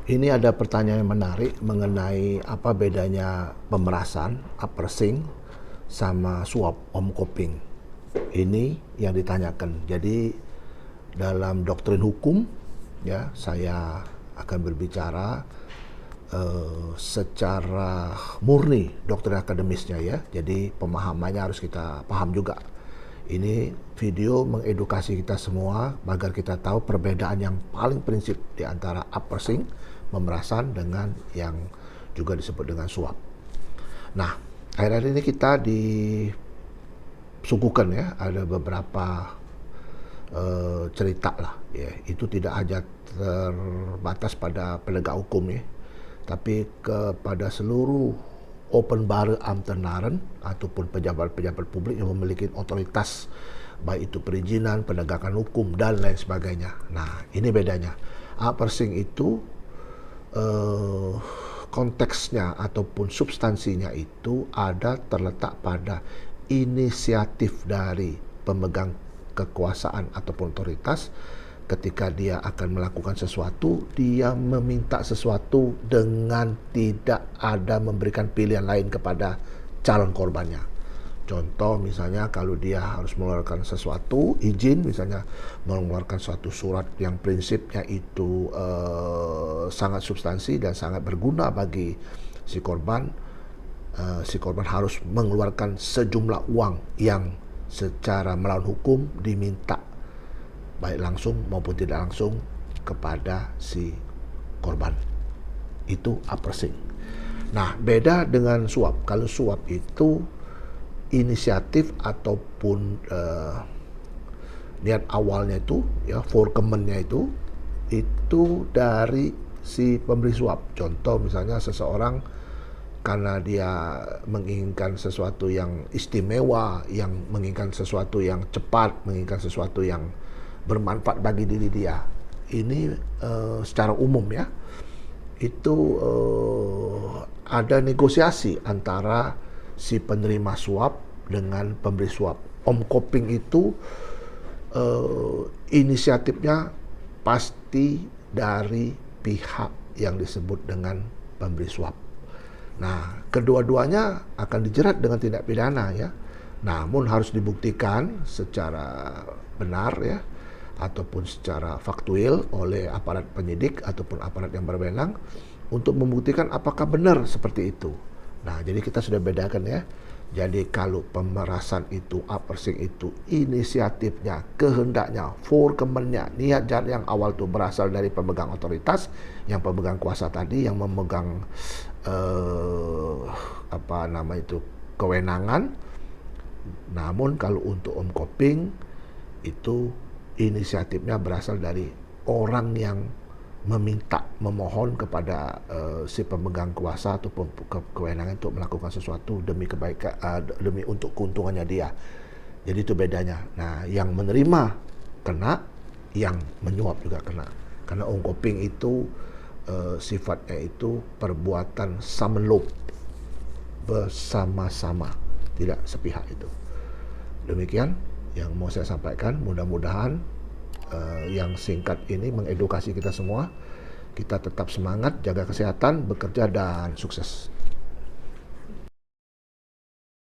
Ini ada pertanyaan yang menarik mengenai apa bedanya pemerasan, uppersing, sama suap, omkoping. Ini yang ditanyakan. Jadi dalam doktrin hukum, ya saya akan berbicara secara murni doktrin akademisnya ya. Jadi pemahamannya harus kita paham juga. Ini video mengedukasi kita semua agar kita tahu perbedaan yang paling prinsip di antara uppersing, pemerasan, dengan yang juga disebut dengan suap. Nah, akhir-akhir ini kita disuguhkan ya, ada beberapa cerita lah ya. Itu tidak hanya terbatas pada penegak hukum ya, tapi kepada seluruh openbare ambtenaren ataupun pejabat-pejabat publik yang memiliki otoritas, baik itu perizinan, penegakan hukum, dan lain sebagainya. Nah, ini bedanya. Uppersing itu konteksnya ataupun substansinya itu ada terletak pada inisiatif dari pemegang kekuasaan ataupun otoritas. Ketika dia akan melakukan sesuatu, dia meminta sesuatu dengan tidak ada memberikan pilihan lain kepada calon korbannya. Contoh misalnya kalau dia harus mengeluarkan sesuatu, izin misalnya mengeluarkan suatu surat yang prinsipnya itu sangat substansi dan sangat berguna bagi si korban harus mengeluarkan sejumlah uang yang secara melawan hukum diminta baik langsung maupun tidak langsung kepada si korban. Itu uppersing. Nah, beda dengan suap. Kalau suap itu inisiatif ataupun niat awalnya itu ya, forecommand-nya itu dari si pemberi suap. Contoh misalnya seseorang karena dia menginginkan sesuatu yang istimewa, yang menginginkan sesuatu yang cepat, menginginkan sesuatu yang bermanfaat bagi diri dia. Ini secara umum ya, itu ada negosiasi antara si penerima suap dengan pemberi suap. Omkoping itu inisiatifnya pasti dari pihak yang disebut dengan pemberi suap. Nah, kedua-duanya akan dijerat dengan tindak pidana ya. Namun harus dibuktikan secara benar ya, ataupun secara faktual oleh aparat penyidik ataupun aparat yang berwenang untuk membuktikan apakah benar seperti itu. Nah, jadi kita sudah bedakan ya. Jadi kalau pemerasan itu, uppersing itu inisiatifnya, kehendaknya, forecommand-nya, niat jahat yang awal itu berasal dari pemegang otoritas, yang pemegang kuasa tadi, yang memegang kewenangan. Namun kalau untuk omkoping itu inisiatifnya berasal dari orang yang meminta, memohon kepada si pemegang kuasa ataupun kewenangan untuk melakukan sesuatu demi kebaikan, demi untuk keuntungannya dia. Jadi itu bedanya. Nah, yang menerima kena, yang menyuap juga kena. Karena omkoping itu sifatnya itu perbuatan samenloop, bersama-sama, tidak sepihak itu. Demikian yang mau saya sampaikan. Mudah-mudahan yang singkat ini mengedukasi kita semua. Kita tetap semangat, jaga kesehatan, bekerja, dan sukses.